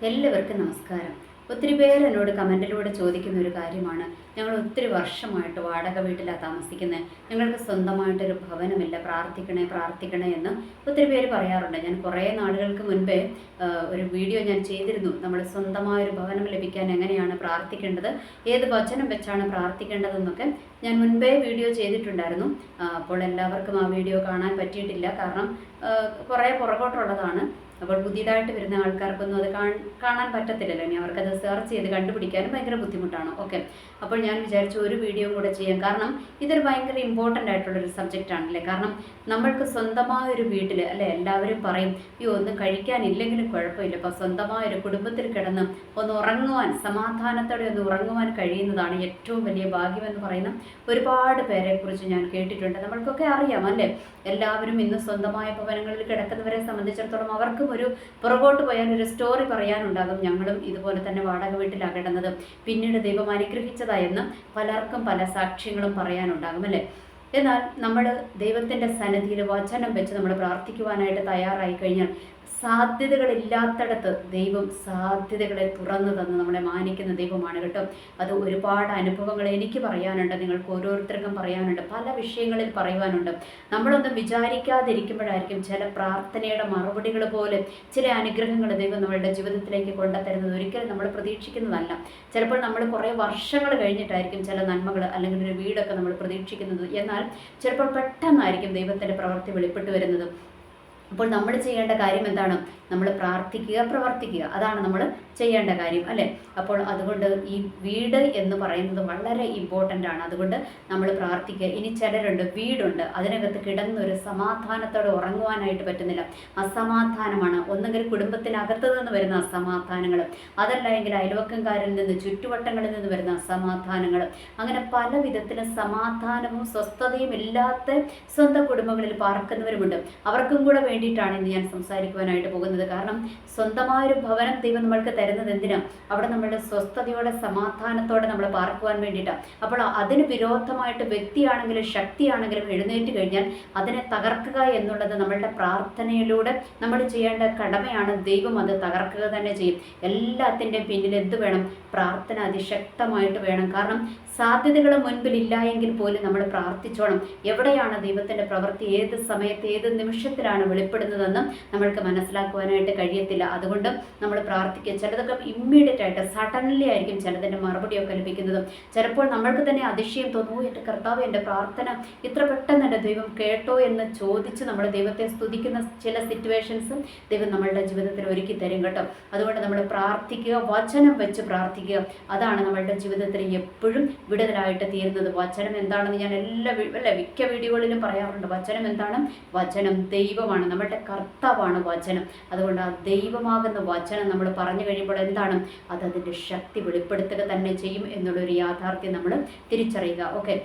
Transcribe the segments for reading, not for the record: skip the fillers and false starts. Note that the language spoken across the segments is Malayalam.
എല്ലാവർക്കും നമസ്കാരം. ഒത്തിരി പേര് എന്നോട് കമൻറ്റിലൂടെ ചോദിക്കുന്ന ഒരു കാര്യമാണ്, ഞങ്ങൾ ഒത്തിരി വർഷമായിട്ട് വാടക വീട്ടിലാണ് താമസിക്കുന്നത്, ഞങ്ങൾക്ക് സ്വന്തമായിട്ടൊരു ഭവനമില്ല, പ്രാർത്ഥിക്കണേ പ്രാർത്ഥിക്കണേ എന്ന് ഒത്തിരി പേര് പറയാറുണ്ട്. ഞാൻ കുറേ നാളുകൾക്ക് മുൻപേ ഒരു വീഡിയോ ഞാൻ ചെയ്തിരുന്നു. നമ്മൾ സ്വന്തമായൊരു ഭവനം ലഭിക്കാൻ എങ്ങനെയാണ് പ്രാർത്ഥിക്കേണ്ടത്, ഏത് വചനം വെച്ചാണ് പ്രാർത്ഥിക്കേണ്ടതെന്നൊക്കെ ഞാൻ മുൻപേ വീഡിയോ ചെയ്തിട്ടുണ്ടായിരുന്നു. അപ്പോൾ എല്ലാവർക്കും ആ വീഡിയോ കാണാൻ പറ്റിയിട്ടില്ല, കാരണം കുറേ പുറകോട്ടുള്ളതാണ്. അപ്പോൾ പുതിയതായിട്ട് വരുന്ന ആൾക്കാർക്കൊന്നും അത് കാണാൻ പറ്റത്തില്ലല്ലോ, ഇനി അവർക്കത് സെർച്ച് ചെയ്ത് കണ്ടുപിടിക്കാനും ഭയങ്കര ബുദ്ധിമുട്ടാണ്. ഓക്കെ, അപ്പോൾ ഞാൻ വിചാരിച്ചു ഒരു വീഡിയോ കൂടെ ചെയ്യാം, കാരണം ഇതൊരു ഭയങ്കര ഇമ്പോർട്ടൻ്റ് ആയിട്ടുള്ളൊരു സബ്ജക്റ്റ് ആണല്ലേ. കാരണം നമ്മൾക്ക് സ്വന്തമായൊരു വീട്ടിൽ അല്ലേ, എല്ലാവരും പറയും ഈ ഒന്നും കഴിക്കാനില്ലെങ്കിലും കുഴപ്പമില്ല, അപ്പോൾ സ്വന്തമായൊരു കുടുംബത്തിൽ കിടന്ന് ഒന്ന് ഉറങ്ങുവാൻ, സമാധാനത്തോടെ ഒന്ന് ഉറങ്ങുവാൻ കഴിയുന്നതാണ് ഏറ്റവും വലിയ ഭാഗ്യമെന്ന് പറയുന്ന ഒരുപാട് പേരെക്കുറിച്ച് ഞാൻ കേട്ടിട്ടുണ്ട്. നമ്മൾക്കൊക്കെ അറിയാം അല്ലേ, എല്ലാവരും ഇന്ന് സ്വന്തമായ ഭവനങ്ങളിൽ കിടക്കുന്നവരെ സംബന്ധിച്ചിടത്തോളം അവർക്കും ഒരു പുറകോട്ട് പോയാൽ ഒരു സ്റ്റോറി പറയാനുണ്ടാകും. ഞങ്ങളും ഇതുപോലെ തന്നെ വാടക വീട്ടിലാണ് കിടന്നത്, പിന്നീട് ദൈവം അനുഗ്രഹിച്ചതായെന്ന് പലർക്കും പല സാക്ഷ്യങ്ങളും പറയാനുണ്ടാകും അല്ലേ. എന്നാൽ നമ്മൾ ദൈവത്തിൻ്റെ സന്നിധിയിൽ വചനം വെച്ച് നമ്മൾ പ്രാർത്ഥിക്കുവാനായിട്ട് തയ്യാറായി കഴിഞ്ഞാൽ സാധ്യതകളില്ലാത്തടത്ത് ദൈവം സാധ്യതകളെ തുറന്നു തന്ന് നമ്മളെ മാനിക്കുന്ന ദൈവമാണ് കേട്ടോ. അത് ഒരുപാട് അനുഭവങ്ങൾ എനിക്ക് പറയാനുണ്ട്, നിങ്ങൾക്ക് ഓരോരുത്തർക്കും പറയാനുണ്ട്, പല വിഷയങ്ങളിൽ പറയുവാനുണ്ട്. നമ്മളൊന്നും വിചാരിക്കാതിരിക്കുമ്പോഴായിരിക്കും ചില പ്രാർത്ഥനയുടെ മറുപടികൾ പോലെ ചില അനുഗ്രഹങ്ങൾ ദൈവം നമ്മളുടെ ജീവിതത്തിലേക്ക് കൊണ്ടുതരുന്നത്. ഒരിക്കലും നമ്മൾ പ്രതീക്ഷിക്കുന്നതല്ല. ചിലപ്പോൾ നമ്മൾ കുറേ വർഷങ്ങൾ കഴിഞ്ഞിട്ടായിരിക്കും ചില നന്മകൾ അല്ലെങ്കിൽ ഒരു വീടൊക്കെ നമ്മൾ പ്രതീക്ഷിക്കുന്നത്. എന്നാൽ ചിലപ്പോൾ പെട്ടെന്നായിരിക്കും ദൈവത്തിൻ്റെ പ്രവൃത്തി വെളിപ്പെട്ട് വരുന്നത്. അപ്പോൾ നമ്മൾ ചെയ്യേണ്ട കാര്യം എന്താണ്? നമ്മൾ പ്രാർത്ഥിക്കുക, പ്രവർത്തിക്കുക, അതാണ് നമ്മൾ ചെയ്യേണ്ട കാര്യം അല്ലേ. അപ്പോൾ അതുകൊണ്ട് ഈ വീട് എന്ന് പറയുന്നത് വളരെ ഇമ്പോർട്ടൻ്റ് ആണ്. അതുകൊണ്ട് നമ്മൾ പ്രാർത്ഥിക്കുക. ഇനി ചിലരുണ്ട്, വീടുണ്ട്, അതിനകത്ത് കിടന്നൊരു സമാധാനത്തോടെ ഉറങ്ങുവാനായിട്ട് പറ്റുന്നില്ല, അസമാധാനമാണ്. ഒന്നുകിൽ കുടുംബത്തിനകത്ത് നിന്ന് വരുന്ന അസമാധാനങ്ങൾ, അതല്ല എങ്കിൽ അയൽവക്കംകാരിൽ നിന്ന്, ചുറ്റുവട്ടങ്ങളിൽ നിന്ന് വരുന്ന അസമാധാനങ്ങൾ, അങ്ങനെ പല വിധത്തിലും സമാധാനവും സ്വസ്ഥതയും ഇല്ലാത്ത സ്വന്തം കുടുംബങ്ങളിൽ പാർക്കുന്നവരുമുണ്ട്. അവർക്കും കൂടെ വേണ്ടിയിട്ടാണ് ഇന്ന് ഞാൻ സംസാരിക്കുവാനായിട്ട് പോകുന്നത്. കാരണം സ്വന്തമായൊരു ഭവനം ദൈവം നമ്മൾക്ക് തരുന്നത് എന്തിനാണ്? അവിടെ നമ്മളുടെ സ്വസ്ഥതയോടെ സമാധാനത്തോടെ നമ്മൾ പാർക്കുവാൻ വേണ്ടിയിട്ടാണ്. അപ്പോൾ അതിന് വിരോധമായിട്ട് വ്യക്തിയാണെങ്കിലും ശക്തിയാണെങ്കിലും എഴുന്നേറ്റ് കഴിഞ്ഞാൽ അതിനെ തകർക്കുക എന്നുള്ളത് നമ്മളുടെ പ്രാർത്ഥനയിലൂടെ നമ്മൾ ചെയ്യേണ്ട കടമയാണ്. ദൈവം അത് തകർക്കുക തന്നെ ചെയ്യും. എല്ലാത്തിൻ്റെയും പിന്നിൽ എന്ത് വേണം? പ്രാർത്ഥന അതിശക്തമായിട്ട് വേണം. കാരണം സാധ്യതകൾ മുൻപിലില്ല എങ്കിൽ പോലും നമ്മൾ പ്രാർത്ഥിച്ചോണം. എവിടെയാണ് ദൈവത്തിൻ്റെ പ്രവൃത്തി, ഏത് സമയത്ത് ഏത് നിമിഷത്തിലാണ് വെളിപ്പെടുന്നതെന്ന് നമ്മൾക്ക് മനസ്സിലാക്കുവാനായിട്ട് കഴിയത്തില്ല. അതുകൊണ്ട് നമ്മൾ പ്രാർത്ഥിക്കുക. ചിലതൊക്കെ ഇമ്മീഡിയറ്റ് ആയിട്ട് സഡൻലി ആയിരിക്കും ചിലതിൻ്റെ മറുപടിയൊക്കെ ലഭിക്കുന്നത്. ചിലപ്പോൾ നമ്മൾക്ക് തന്നെ അതിശയം തോന്നുന്നു, എൻ്റെ കർത്താവ് എൻ്റെ പ്രാർത്ഥന ഇത്ര പെട്ടെന്ന് എൻ്റെ ദൈവം കേട്ടോ എന്ന് ചോദിച്ച് നമ്മൾ ദൈവത്തെ സ്തുതിക്കുന്ന ചില സിറ്റുവേഷൻസും ദൈവം നമ്മളുടെ ജീവിതത്തിൽ ഒരുക്കി തരും കേട്ടോ. അതുകൊണ്ട് നമ്മൾ പ്രാർത്ഥിക്കുക, വചനം വെച്ച് പ്രാർത്ഥിക്കുക. അതാണ് നമ്മളുടെ ജീവിതത്തിൽ എപ്പോഴും വിടുതലായിട്ട് തീരുന്നത്. വചനം എന്താണെന്ന് ഞാൻ മിക്ക വീഡിയോകളിലും പറയാറുണ്ട്. വചനം എന്താണ്? വചനം ദൈവമാണ്, നമ്മളുടെ കർത്താവാണ് വചനം. അതുകൊണ്ട് ആ ദൈവമാകുന്ന വചനം നമ്മൾ പറഞ്ഞു കഴിയുമ്പോൾ എന്താണ്? അതിൻ്റെ ശക്തി വെളിപ്പെടുത്തുക തന്നെ ചെയ്യും എന്നുള്ളൊരു യാഥാർത്ഥ്യം നമ്മൾ തിരിച്ചറിയുക. ഓക്കെ,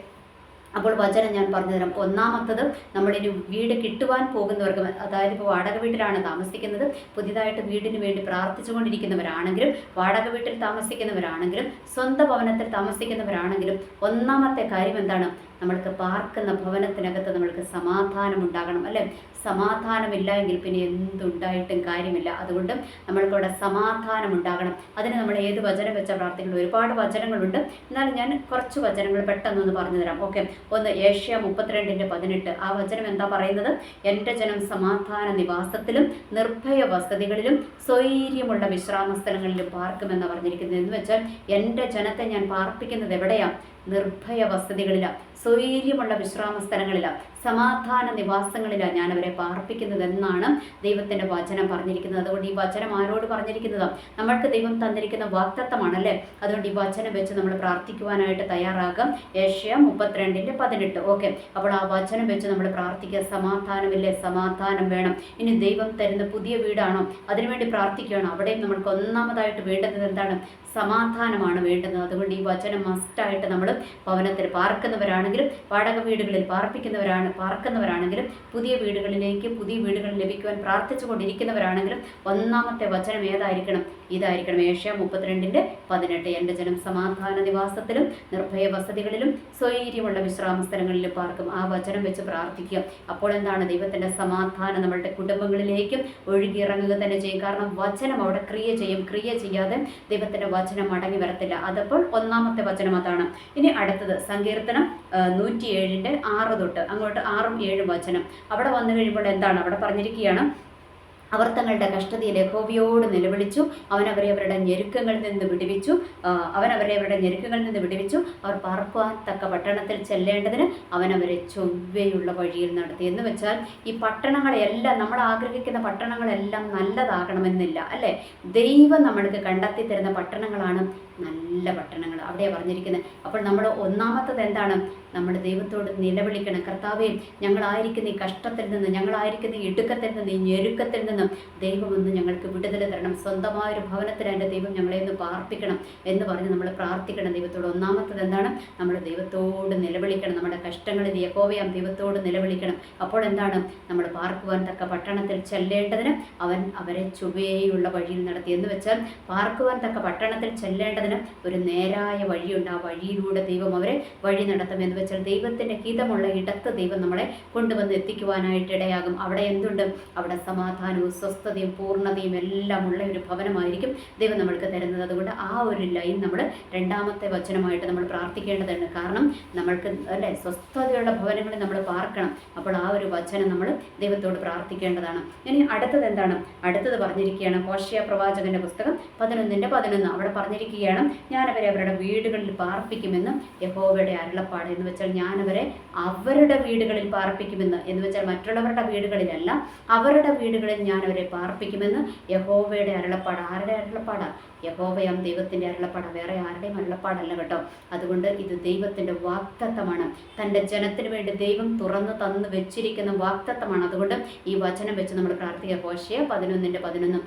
അപ്പോൾ വചനം ഞാൻ പറഞ്ഞുതരാം. ഒന്നാമത്തത്, നമ്മളിനി വീട് കിട്ടുവാൻ പോകുന്നവർക്ക്, അതായത് ഇപ്പോൾ വാടക വീട്ടിലാണ് താമസിക്കുന്നത്, പുതിയതായിട്ട് വീടിന് വേണ്ടി പ്രാർത്ഥിച്ചുകൊണ്ടിരിക്കുന്നവരാണെങ്കിലും, വാടക വീട്ടിൽ താമസിക്കുന്നവരാണെങ്കിലും, സ്വന്തം ഭവനത്തിൽ താമസിക്കുന്നവരാണെങ്കിലും, ഒന്നാമത്തെ കാര്യം എന്താണ്? നമ്മൾക്ക് പാർക്കുന്ന ഭവനത്തിനകത്ത് നമ്മൾക്ക് സമാധാനം ഉണ്ടാകണം അല്ലേ. സമാധാനമില്ല എങ്കിൽ പിന്നെ എന്തുണ്ടായിട്ടും കാര്യമില്ല. അതുകൊണ്ട് നമ്മൾക്കവിടെ സമാധാനം ഉണ്ടാകണം. അതിന് നമ്മൾ ഏത് വചനം വെച്ച പ്രാർത്ഥിക്കുന്നത്? ഒരുപാട് വചനങ്ങളുണ്ട്, എന്നാലും ഞാൻ കുറച്ച് വചനങ്ങൾ പെട്ടെന്നൊന്ന് പറഞ്ഞു തരാം. ഓക്കെ, ഒന്ന് ഏഷ്യ 32:18. ആ വചനം എന്താ പറയുന്നത്? എൻ്റെ ജനം സമാധാന നിവാസത്തിലും നിർഭയ വസതികളിലും സ്വൈര്യമുള്ള വിശ്രാമ സ്ഥലങ്ങളിലും പാർക്കുമെന്നാണ് പറഞ്ഞിരിക്കുന്നത്. എന്ന് വെച്ചാൽ എൻ്റെ ജനത്തെ ഞാൻ പാർപ്പിക്കുന്നത് എവിടെയാണ്? നിർഭയ വസതികളിലാണ്, സ്വൈര്യമുള്ള വിശ്രാമ സ്ഥലങ്ങളിലാണ്, സമാധാന നിവാസങ്ങളിലാണ് ഞാൻ അവരെ പാർപ്പിക്കുന്നത് എന്നാണ് ദൈവത്തിൻ്റെ വചനം പറഞ്ഞിരിക്കുന്നത്. അതുകൊണ്ട് ഈ വചനം ആരോട് പറഞ്ഞിരിക്കുന്നതാണ്? നമ്മൾക്ക് ദൈവം തന്നിരിക്കുന്ന വാഗ്ദത്തമാണല്ലേ. അതുകൊണ്ട് ഈ വചനം വെച്ച് നമ്മൾ പ്രാർത്ഥിക്കുവാനായിട്ട് തയ്യാറാകാം. ഏഷ്യ 32:18. ഓക്കെ, അപ്പോൾ ആ വചനം വെച്ച് നമ്മൾ പ്രാർത്ഥിക്കുക. സമാധാനമില്ലേ? സമാധാനം വേണം. ഇനി ദൈവം തരുന്ന പുതിയ വീടാണോ? അതിനുവേണ്ടി പ്രാർത്ഥിക്കുകയാണോ? അവിടെയും നമ്മൾക്ക് ഒന്നാമതായിട്ട് വേണ്ടത് എന്താണ്? സമാധാനമാണ് വേണ്ടുന്നത്. അതുകൊണ്ട് ഈ വചനം മസ്റ്റായിട്ട് നമ്മൾ ഭവനത്തിൽ പാർക്കുന്നവരാണെങ്കിലും വാടക വീടുകളിൽ പാർപ്പിക്കുന്നവരാണ് പാർക്കുന്നവരാണെങ്കിലും പുതിയ വീടുകൾ ലഭിക്കുവാൻ പ്രാർത്ഥിച്ചു കൊണ്ടിരിക്കുന്നവരാണെങ്കിലും ഒന്നാമത്തെ വചനം ഏതായിരിക്കണം? ഇതായിരിക്കണം. ഏഷ്യ 32:18. എൻ്റെ ജനം സമാധാന നിവാസത്തിലും നിർഭയ വസതികളിലും സ്വൈര്യമുള്ള വിശ്രാമ സ്ഥലങ്ങളിലും പാർക്കും. ആ വചനം വെച്ച് പ്രാർത്ഥിക്കുക. അപ്പോൾ എന്താണ്? ദൈവത്തിൻ്റെ സമാധാനം നമ്മളുടെ കുടുംബങ്ങളിലേക്കും ഒഴുകിയിറങ്ങുക തന്നെ ചെയ്യും. കാരണം വചനം അവിടെ ക്രിയ ചെയ്യും. ക്രിയ ചെയ്യാതെ ദൈവത്തിൻ്റെ വചനം മടങ്ങി വരത്തില്ല. അതപ്പോൾ ഒന്നാമത്തെ വചനം അതാണ്. ഇനി അടുത്തത് സങ്കീർത്തനം 107:6 തൊട്ട് അങ്ങോട്ട് 6ഉം 7ഉം വചനം. അവിടെ വന്നു കഴിയുമ്പോൾ എന്താണ്? അവിടെ പറഞ്ഞിരിക്കുകയാണ്, അവർ തങ്ങളുടെ കഷ്ടതയിൽ യഹോവയോട് നിലവിളിച്ചു, അവനവരെ അവരുടെ ഞെരുക്കങ്ങളിൽ നിന്ന് വിടുവിച്ചു. അവർ പാർക്കുവാൻ തക്ക പട്ടണത്തിൽ ചെല്ലേണ്ടതിന് അവനവരെ ചൊവ്വയുള്ള വഴിയിൽ നടത്തി. എന്ന് വെച്ചാൽ ഈ പട്ടണങ്ങളെല്ലാം, നമ്മൾ ആഗ്രഹിക്കുന്ന പട്ടണങ്ങളെല്ലാം നല്ലതാകണമെന്നില്ല, അല്ലേ? ദൈവം നമ്മൾക്ക് കണ്ടെത്തി തരുന്ന പട്ടണങ്ങളാണ് നല്ല പട്ടണങ്ങൾ. അവിടെയാണ് പറഞ്ഞിരിക്കുന്നത്. അപ്പോൾ നമ്മൾ ഒന്നാമത്തത് എന്താണ്? നമ്മൾ ദൈവത്തോട് നിലവിളിക്കണം. കർത്താവേ, ഞങ്ങളായിരിക്കുന്ന ഈ കഷ്ടത്തിൽ നിന്ന്, ഞങ്ങളായിരിക്കുന്ന ഈ ഇടുക്കത്തിൽ നിന്ന്, ഈ ഞെരുക്കത്തിൽ നിന്നും ദൈവം ഒന്ന് ഞങ്ങൾക്ക് വിടുതൽ തരണം. സ്വന്തമായൊരു ഭവനത്തിൽ എൻ്റെ ദൈവം ഞങ്ങളെ ഒന്ന് പാർപ്പിക്കണം എന്ന് പറഞ്ഞ് നമ്മൾ പ്രാർത്ഥിക്കണം ദൈവത്തോട്. ഒന്നാമത്തത് എന്താണ്? നമ്മൾ ദൈവത്തോട് നിലവിളിക്കണം. നമ്മുടെ കഷ്ടങ്ങളിൽ യഹോവയാം ദൈവത്തോട് നിലവിളിക്കണം. അപ്പോൾ എന്താണ്? നമ്മൾ പാർക്കുവാൻ തക്ക പട്ടണത്തിൽ ചെല്ലേണ്ടതിന് അവൻ അവരെ ചൊവ്വയുള്ള വഴിയിൽ നടത്തി. എന്ന് വെച്ചാൽ പാർക്കുവാൻ തക്ക പട്ടണത്തിൽ ചെല്ലേണ്ടതിന് ഒരു നേരായ വഴിയുണ്ട്. ആ വഴിയിലൂടെ ദൈവം അവരെ വഴി നടത്തും. എന്ന് വെച്ചാൽ ദൈവത്തിൻ്റെ ഹിതമുള്ള ഇടത്ത് ദൈവം നമ്മളെ കൊണ്ടുവന്ന് എത്തിക്കുവാനായിട്ട് ഇടയാകും. അവിടെ എന്തുണ്ട്? അവിടെ സമാധാനവും സ്വസ്ഥതയും പൂർണ്ണതയും എല്ലാം ഉള്ള ഒരു ഭവനമായിരിക്കും ദൈവം നമ്മൾക്ക് തരുന്നത്. അതുകൊണ്ട് ആ ഒരു ലൈൻ നമ്മൾ രണ്ടാമത്തെ വചനമായിട്ട് നമ്മൾ പ്രാർത്ഥിക്കേണ്ടതുണ്ട്. കാരണം നമ്മൾക്ക് അല്ലേ സ്വസ്ഥതയുള്ള ഭവനങ്ങളിൽ നമ്മൾ പാർക്കണം. അപ്പോൾ ആ ഒരു വചനം നമ്മൾ ദൈവത്തോട് പ്രാർത്ഥിക്കേണ്ടതാണ്. ഇനി അടുത്തത് എന്താണ്? അടുത്തത് പറഞ്ഞിരിക്കുകയാണ് ഹോശേയ പ്രവാചകന്റെ പുസ്തകം 11:11. അവിടെ പറഞ്ഞിരിക്കുകയാണ്, ഞാനവരെ അവരുടെ വീടുകളിൽ പാർപ്പിക്കുമെന്ന് യഹോവയുടെ അരുളപ്പാട്. എന്ന് വെച്ചാൽ ഞാനവരെ അവരുടെ വീടുകളിൽ പാർപ്പിക്കുമെന്ന്, എന്ന് വെച്ചാൽ മറ്റുള്ളവരുടെ വീടുകളിലല്ല, അവരുടെ വീടുകളിൽ ഞാനവരെ പാർപ്പിക്കുമെന്ന് യഹോവയുടെ അരുളപ്പാട്. ആരുടെ അരുളപ്പാടാ? യഹോവയാം ദൈവത്തിൻ്റെ അരുളപ്പാട്, വേറെ ആരുടെയും അരുളപ്പാടല്ല കേട്ടോ. അതുകൊണ്ട് ഇത് ദൈവത്തിൻ്റെ വാഗ്ദത്തമാണ്. തൻ്റെ ജനത്തിന് വേണ്ടി ദൈവം തുറന്നു തന്നു വെച്ചിരിക്കുന്ന വാഗ്ദത്തമാണ്. അതുകൊണ്ട് ഈ വചനം വെച്ച് നമ്മൾ പ്രാർത്ഥിക്കുക. ഹോശേയ 11:11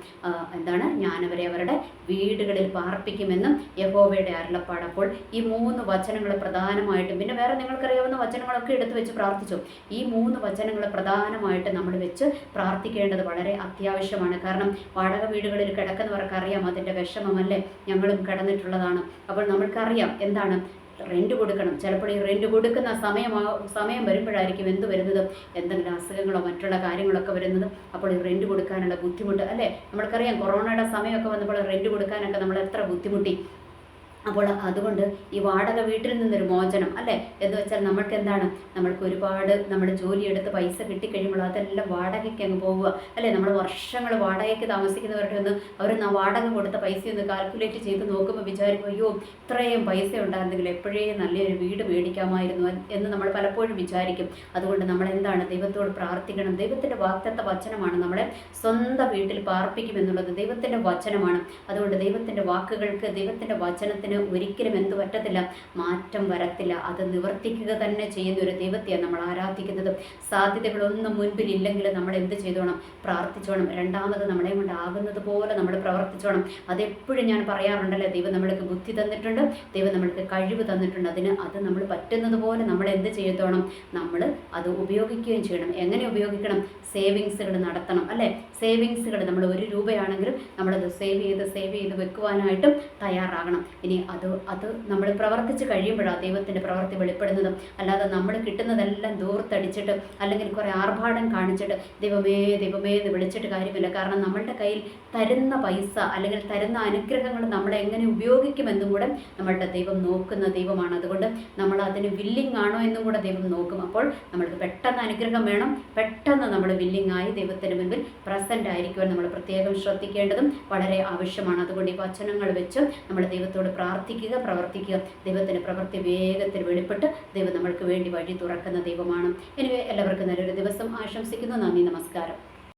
എന്താണ്? ഞാനവരെ അവരുടെ വീടുകളിൽ പാർപ്പിക്കുമെന്നും യഹോവയുടെ അരുളപ്പാട്. അപ്പോൾ ഈ 3 വചനങ്ങൾ പ്രധാനമായിട്ടും, പിന്നെ വേറെ നിങ്ങൾക്കറിയാവുന്ന വചനങ്ങളൊക്കെ എടുത്തു വെച്ച് പ്രാർത്ഥിച്ചു. ഈ 3 വചനങ്ങൾ പ്രധാനമായിട്ട് നമ്മൾ വെച്ച് പ്രാർത്ഥിക്കേണ്ടത് വളരെ അത്യാവശ്യമാണ്. കാരണം വാടക വീടുകളിൽ കിടക്കുന്നവർക്ക് അറിയാം അതിൻ്റെ വിഷമമല്ലേ. ഞങ്ങളും കിടന്നിട്ടുള്ളതാണ്. അപ്പോൾ നമ്മൾക്കറിയാം എന്താണ് റെൻറ്റ് കൊടുക്കണം. ചിലപ്പോൾ ഈ റെൻറ്റ് കൊടുക്കുന്ന സമയം വരുമ്പോഴായിരിക്കും എന്ത് വരുന്നത്? എന്തെങ്കിലും അസുഖങ്ങളോ മറ്റുള്ള കാര്യങ്ങളൊക്കെ വരുന്നത്. അപ്പോൾ ഈ റെൻറ്റ് കൊടുക്കാനുള്ള ബുദ്ധിമുട്ട് അല്ലേ. നമ്മൾക്കറിയാം കൊറോണയുടെ സമയമൊക്കെ വന്നപ്പോൾ റെൻറ്റ് കൊടുക്കാനൊക്കെ നമ്മൾ എത്ര ബുദ്ധിമുട്ടി. അപ്പോൾ അതുകൊണ്ട് ഈ വാടക വീട്ടിൽ നിന്നൊരു മോചനം അല്ലേ. എന്ന് വെച്ചാൽ നമ്മൾക്ക് എന്താണ്? നമ്മൾക്ക് ഒരുപാട് നമ്മൾ ജോലിയെടുത്ത് പൈസ കിട്ടിക്കഴിയുമ്പോൾ അതെല്ലാം വാടകയ്ക്ക് അങ്ങ് പോവുക അല്ലേ. നമ്മൾ വർഷങ്ങൾ വാടകയ്ക്ക് താമസിക്കുന്നവരുടെ ഒന്ന് അവരൊന്ന് വാടക കൊടുത്ത പൈസ ഒന്ന് കാൽക്കുലേറ്റ് ചെയ്ത് നോക്കുമ്പോൾ വിചാരിക്കും, അയ്യോ ഇത്രയും പൈസ ഉണ്ടായിരുന്നെങ്കിൽ എപ്പോഴേ നല്ലൊരു വീട് മേടിക്കാമായിരുന്നു എന്ന് നമ്മൾ പലപ്പോഴും വിചാരിക്കും. അതുകൊണ്ട് നമ്മൾ എന്താണ്? ദൈവത്തോട് പ്രാർത്ഥിക്കണം. ദൈവത്തിൻ്റെ വാഗ്ദത്ത വചനമാണ് നമ്മളെ സ്വന്തം വീട്ടിൽ പാർപ്പിക്കുമെന്നുള്ളത്. ദൈവത്തിൻ്റെ വചനമാണ്. അതുകൊണ്ട് ദൈവത്തിൻ്റെ വാക്കുകൾക്ക്, ദൈവത്തിൻ്റെ വചനത്തിന് ഒരിക്കലും എന്ത് പറ്റത്തില്ല? മാറ്റം വരത്തില്ല. അത് നിവർത്തിക്കുക തന്നെ ചെയ്യുന്ന ഒരു ദൈവത്തെയാണ് നമ്മൾ ആരാധിക്കുന്നത്. സാധ്യതകളൊന്നും മുൻപിൽ ഇല്ലെങ്കിൽ നമ്മൾ എന്ത് ചെയ്തോണം? പ്രാർത്ഥിച്ചോണം. രണ്ടാമത് നമ്മളെ കൊണ്ടാകുന്നത് പോലെ നമ്മൾ പ്രവർത്തിച്ചോണം. അതെപ്പോഴും ഞാൻ പറയാറുണ്ടല്ലേ, ദൈവം നമ്മൾക്ക് ബുദ്ധി തന്നിട്ടുണ്ട്, ദൈവം നമ്മൾക്ക് കഴിവ് തന്നിട്ടുണ്ട്. അത് നമ്മൾ പറ്റുന്നത് പോലെ നമ്മൾ എന്ത് ചെയ്തോണം? നമ്മൾ അത് ഉപയോഗിക്കുകയും ചെയ്യണം. എങ്ങനെ ഉപയോഗിക്കണം? സേവിങ്സുകൾ നടത്തണം അല്ലേ. സേവിങ്സുകൾ നമ്മൾ 1 രൂപയാണെങ്കിലും നമ്മളത് സേവ് ചെയ്ത് വെക്കുവാനായിട്ടും തയ്യാറാകണം. ഇനി അത് നമ്മൾ പ്രവർത്തിച്ച് കഴിയുമ്പോഴാണ് ദൈവത്തിൻ്റെ പ്രവൃത്തി വെളിപ്പെടുന്നതും. അല്ലാതെ നമ്മൾ കിട്ടുന്നതെല്ലാം ദൂർത്തടിച്ചിട്ട് അല്ലെങ്കിൽ കുറേ ആർഭാടം കാണിച്ചിട്ട് ദൈവമേ എന്ന് വിളിച്ചിട്ട് കാര്യമില്ല. കാരണം നമ്മളുടെ കയ്യിൽ തരുന്ന പൈസ അല്ലെങ്കിൽ തരുന്ന അനുഗ്രഹങ്ങൾ നമ്മളെ എങ്ങനെ ഉപയോഗിക്കുമെന്നും കൂടെ നമ്മളുടെ ദൈവം നോക്കുന്ന ദൈവമാണ്. അതുകൊണ്ട് നമ്മൾ അതിന് വില്ലിങ് ആണോ എന്നും കൂടെ ദൈവം നോക്കും. അപ്പോൾ നമ്മൾക്ക് പെട്ടെന്ന് അനുഗ്രഹം വേണം, പെട്ടെന്ന് നമ്മൾ വില്ലിങ് ആയി ദൈവത്തിന് മുൻപിൽ പ്രസൻ്റ് ആയിരിക്കുവാൻ നമ്മൾ പ്രത്യേകം ശ്രദ്ധിക്കേണ്ടതും വളരെ ആവശ്യമാണ്. അതുകൊണ്ട് ഈ വചനങ്ങൾ വെച്ച് നമ്മൾ ദൈവത്തോട് പ്രാർത്ഥിക്കുക, പ്രവർത്തിക്കുക. ദൈവത്തിൻ്റെ പ്രവൃത്തി വേഗത്തിൽ വെളിപ്പെട്ട് ദൈവം നമ്മൾക്ക് വേണ്ടി വഴി തുറക്കുന്ന ദൈവമാണ്. എനിവേ എല്ലാവർക്കും നല്ലൊരു ദിവസം ആശംസിക്കുന്നു. നന്ദി, നമസ്കാരം.